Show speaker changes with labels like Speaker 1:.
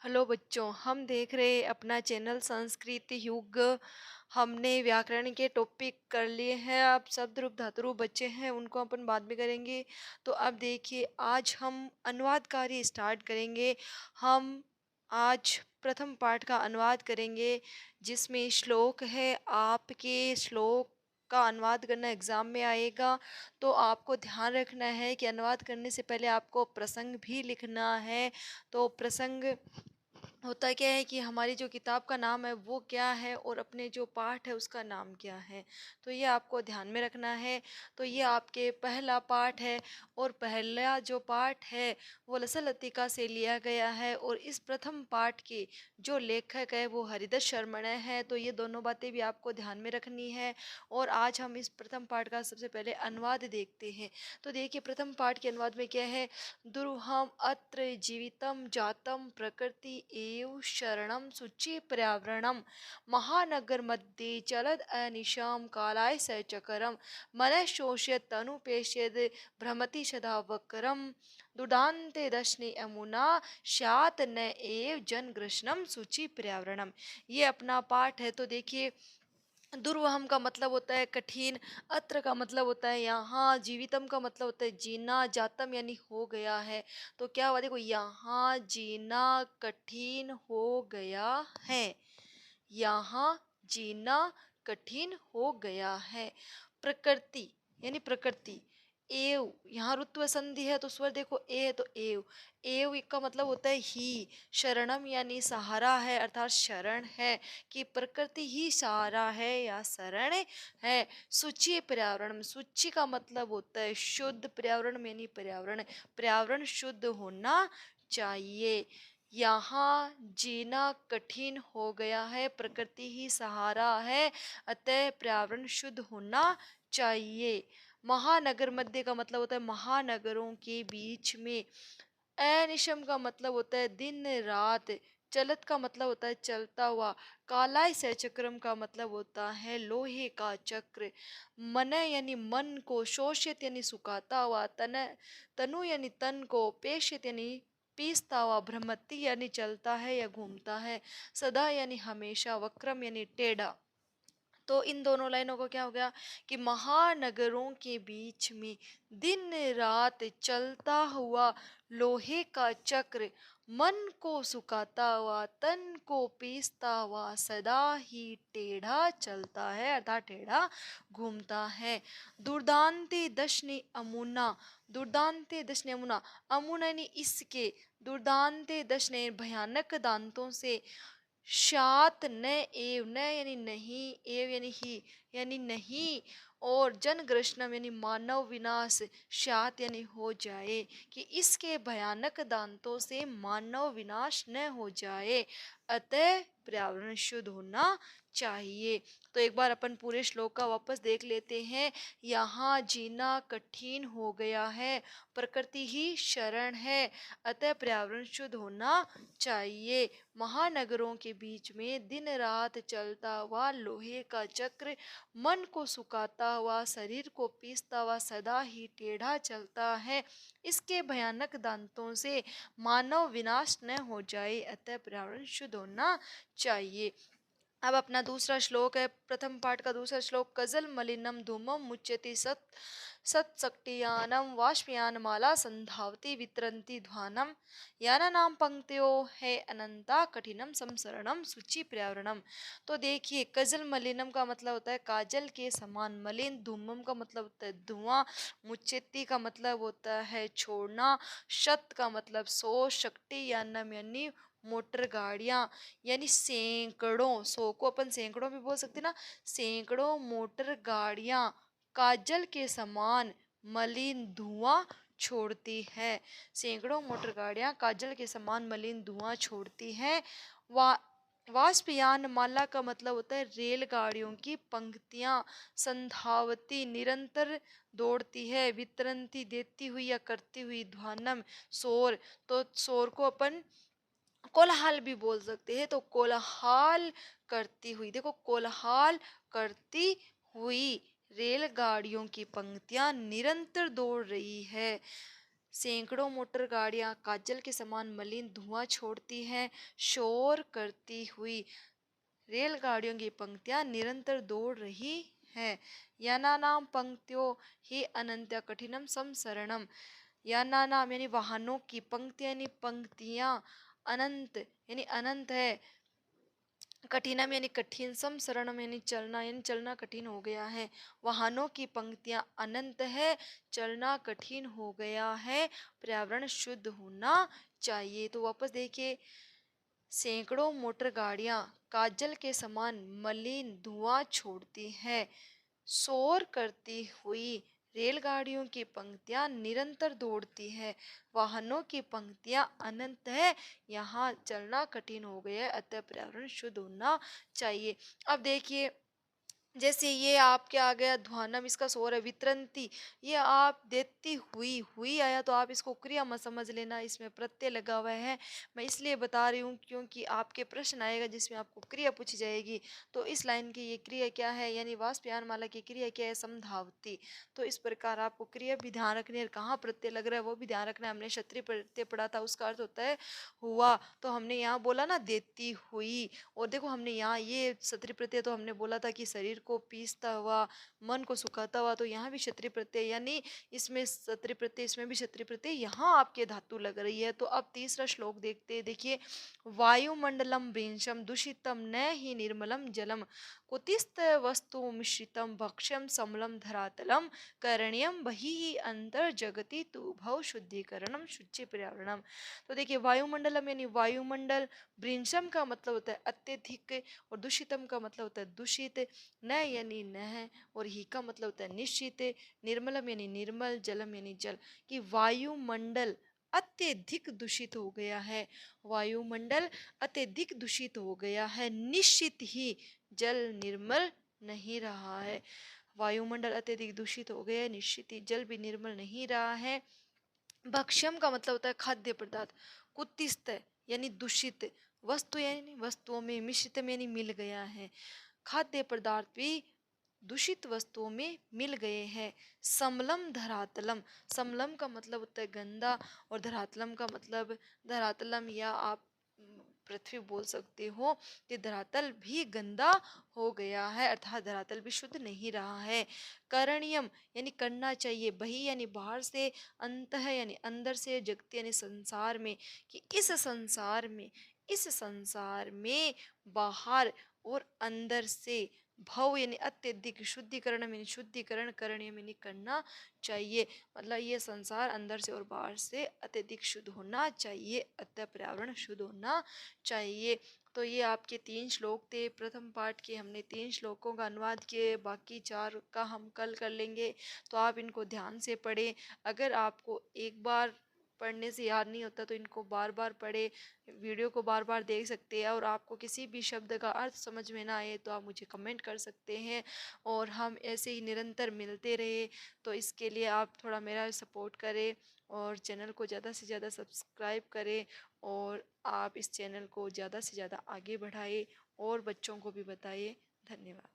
Speaker 1: Hello बच्चों, हम देख रहे हैं अपना चैनल संस्कृत युग। हमने व्याकरण के टॉपिक कर लिए हैं। अब शब्द रूप धातु रूप बच्चे हैं, उनको अपन बाद में करेंगे। तो अब देखिए, आज हम अनुवाद कार्य स्टार्ट करेंगे। हम आज प्रथम पाठ का अनुवाद करेंगे, जिसमें श्लोक है। आपके श्लोक का अनुवाद करना एग्जाम में आएगा, तो आपको ध्यान रखना है कि अनुवाद करने से पहले आपको प्रसंग भी लिखना है। तो प्रसंग होता क्या है कि हमारी जो किताब का नाम है वो क्या है और अपने जो पाठ है उसका नाम क्या है, तो ये आपको ध्यान में रखना है। तो ये आपके पहला पाठ है, और पहला जो पाठ है वो लसल लतिका से लिया गया है, और इस प्रथम पाठ के जो लेखक है वो हरिदत्त शर्मण है। तो ये दोनों बातें भी आपको ध्यान में रखनी है। और आज हम इस प्रथम पाठ का सबसे पहले अनुवाद देखते हैं। तो देखिए, प्रथम पाठ के अनुवाद में क्या है। दुर्हम अत्र जीवितम जातम प्रकृति एव शरणम शुचि पर्यावरणम महानगर मध्ये चलद अनिशाम कालाय सचकरम मन शोष्यत तनुपेश्यद भ्रमति सदा वक्रम दुदान्ते दशने अमुना शात न एव जन कृष्णम शुचि पर्यावरणम। ये अपना पाठ है। तो देखिए, दुर्वहम का मतलब होता है कठिन, अत्र का मतलब होता है यहाँ, जीवितम का मतलब होता है जीना, जातम यानी हो गया है। तो क्या हुआ, देखो, यहाँ जीना कठिन हो गया है। यहाँ जीना कठिन हो गया है। प्रकृति यानी प्रकृति। एव, यहाँ रुत्व संधि है तो स्वर देखो ए है तो एव। एव का मतलब होता है ही। शरणम यानी सहारा है, अर्थात शरण है, कि प्रकृति ही सहारा है या शरण है। सूची पर्यावरण, सूची का मतलब होता है शुद्ध, पर्यावरण यानी पर्यावरण, पर्यावरण शुद्ध होना चाहिए। यहाँ जीना कठिन हो गया है, प्रकृति ही सहारा है, अतः पर्यावरण शुद्ध होना चाहिए। महानगर मध्य का मतलब होता है महानगरों के बीच में। अनिशम का मतलब होता है दिन रात। चलत का मतलब होता है चलता हुआ। कालाय से चक्रम का मतलब होता है लोहे का चक्र। मन यानी मन को, शोषित यानी सुखाता हुआ, तनु यानी तन को, पेशित यानी पीसता हुआ, भ्रमति यानी चलता है या घूमता है, सदा यानी हमेशा, वक्रम यानी टेढ़ा। तो इन दोनों लाइनों को क्या हो गया कि महानगरों के बीच में दिन रात चलता हुआ लोहे का चक्र, मन को सुखाता हुआ, तन को पीसता हुआ, सदा ही टेढ़ा चलता है, अर्थात टेढ़ा घूमता है। दुर्दांते दशने अमुना, दुर्दांते दशने अमुना, अमुना यानी इसके, दुर्दांते दशने भयानक दांतों से, शात न एव, न यानी नहीं, एव यानी ही, यानी नहीं, और जन ग्रशनम यानी मानव विनाश, शात यानी हो जाए, कि इसके भयानक दांतों से मानव विनाश न हो जाए, अतः पर्यावरण शुद्ध होना चाहिए। तो एक बार अपन पूरे श्लोक का वापस देख लेते हैं। यहाँ जीना कठिन हो गया है, प्रकृति ही शरण है, अतः पर्यावरण शुद्ध होना चाहिए। महानगरों के बीच में दिन रात चलता हुआ लोहे का चक्र, मन को सुखाता हुआ, शरीर को पीसता हुआ, सदा ही टेढ़ा चलता है, इसके भयानक दांतों से मानव विनाश न हो जाए, अतः पर्यावरण शुद्ध होना चाहिए। अब अपना दूसरा श्लोक है, प्रथम पाठ का दूसरा श्लोक। कजल मलिनम धूमम मुच्यति सत सत्सक्टियानम वाष्पयान माला संधावती वितरंती ध्वानम यानानाम पंक्तियों है अनंता कठिनम संसरणम सूचि पर्यावरणम। तो देखिए, कजल मलिनम का मतलब होता है काजल के समान, मलिन धूमम का मतलब होता है धुआं, मुच्यति का मतलब होता है छोड़ना, शत का मतलब सौ, शक्ति यानम यानी मोटर गाड़ियां, यानी सैकड़ों, सौ को अपन सैकड़ों भी बोल सकते ना, सैकड़ों मोटर गाड़ियां काजल के समान मलिन धुआं छोड़ती है। सैकड़ों मोटर गाड़ियां काजल के समान मलिन धुआं छोड़ती हैं। वा वाष्पयान माला का मतलब होता है रेलगाड़ियों की पंक्तियां, संधावती निरंतर दौड़ती है, वितरंती देती हुई या करती हुई, ध्वानम शोर, तो शोर को अपन कोलाहल भी बोल सकते हैं। तो कोलाहल करती हुई, देखो, कोलाहल करती हुई रेलगाड़ियों की पंक्तियां निरंतर दौड़ रही है। सैकड़ों मोटर गाड़ियां काजल के समान मलिन धुआं छोड़ती हैं, शोर करती हुई रेलगाड़ियों की पंक्तियां निरंतर दौड़ रही है। यानानाम पंक्तियों ही अनंत्य कठिनम समसरणम। यानानाम यानी वाहनों की, पंक्तियां यानी पंक्तियां, अनंत यानी अनंत है, कठिनम यानी कठिन, समसरणम यानी चलना कठिन हो गया है। वाहनों की पंक्तियां अनंत है, चलना कठिन हो गया है, पर्यावरण शुद्ध होना चाहिए। तो वापस देखिए, सैकड़ों मोटर गाड़ियां काजल के समान मलिन धुआं छोड़ती हैं, शोर करती हुई रेलगाड़ियों की पंक्तियां निरंतर दौड़ती है, वाहनों की पंक्तियां अनंत है, यहाँ चलना कठिन हो गया है, अतः पर्यावरण शुद्ध होना चाहिए। अब देखिए, जैसे ये आपके आ गया ध्वानम, इसका स्वर है वितरंती, ये आप देती हुई, हुई आया तो आप इसको क्रिया मत समझ लेना, इसमें प्रत्यय लगा हुआ है। मैं इसलिए बता रही हूँ क्योंकि आपके प्रश्न आएगा जिसमें आपको क्रिया पूछी जाएगी। तो इस लाइन की ये क्रिया क्या है, यानी वाष्पयान माला की क्रिया क्या है, समधावती। तो इस प्रकार आपको क्रिया भी ध्यान रखनी है, कहाँ प्रत्यय लग रहा है वो भी ध्यान रखना है। हमने क्षत्रिय प्रत्यय पढ़ा था, उसका अर्थ होता है हुआ। तो हमने यहाँ बोला ना देती हुई, और देखो हमने यहाँ ये क्षत्रिय प्रत्यय तो हमने बोला था कि शरीर को पीसता हुआ, मन को सुखाता हुआ, तो यहाँ भी क्षत्रिय प्रत्यय, यानी इसमें क्षत्रिय प्रत्यय, इसमें भी क्षत्रिय प्रत्यय, यहाँ आपके धातु लग रही है। तो अब तीसरा श्लोक देखते हैं। देखिए, वायुमंडलम भृंशम दूषितम न ही निर्मलम जलम, कुतिस्त वस्तु मिश्रितम भक्ष्यम समलम धरातलम, करणीयम बहि अंतर जगति तु भव शुद्धिकरणम शुचि पर्यावरणम। तो देखिए, वायुमंडलम यानी वायुमंडल, भृंशम का मतलब होता है अत्यधिक, और दूषितम का मतलब होता है दूषित, न यानी न, और ही का मतलब होता है निश्चित, निर्मलम यानी निर्मल, जलम यानी जल, कि वायुमंडल अत्यधिक दूषित हो गया है, वायुमंडल अत्यधिक दूषित हो गया है, निश्चित ही जल निर्मल नहीं रहा है। वायुमंडल अत्यधिक दूषित हो गया है, निश्चित ही जल भी निर्मल नहीं रहा है। भक्ष्यम का मतलब होता है खाद्य पदार्थ, कुत्सित यानी दूषित, वस्तु यानी वस्तुओं में, मिश्रित यानी मिल गया है, खाद्य पदार्थ भी दूषित वस्तुओं में मिल गए हैं। समलम धरातलम, समलम का मतलब होता है गंदा, और धरातलम का मतलब, धरातलम या आप पृथ्वी बोल सकते हो, कि धरातल भी गंदा हो गया है, अर्थात धरातल भी शुद्ध नहीं रहा है। करणीयम यानी करना चाहिए, बही यानी बाहर से, अंत है यानी अंदर से, जगत यानी संसार में, कि इस संसार में बाहर और अंदर से, भव यानी अत्यधिक, शुद्धिकरण यानी शुद्धिकरण, करणीय यानी करना चाहिए, मतलब ये संसार अंदर से और बाहर से अत्यधिक शुद्ध होना चाहिए, अतः पर्यावरण शुद्ध होना चाहिए। तो ये आपके 3 श्लोक थे। प्रथम पाठ के हमने 3 श्लोकों का अनुवाद किए, बाकी 4 का हम कल कर लेंगे। तो आप इनको ध्यान से पढ़ें। अगर आपको एक बार पढ़ने से याद नहीं होता तो इनको बार बार पढ़े, वीडियो को बार बार देख सकते हैं, और आपको किसी भी शब्द का अर्थ समझ में ना आए तो आप मुझे कमेंट कर सकते हैं, और हम ऐसे ही निरंतर मिलते रहे। तो इसके लिए आप थोड़ा मेरा सपोर्ट करें, और चैनल को ज़्यादा से ज़्यादा सब्सक्राइब करें, और आप इस चैनल को ज़्यादा से ज़्यादा आगे बढ़ाएं और बच्चों को भी बताइए। धन्यवाद।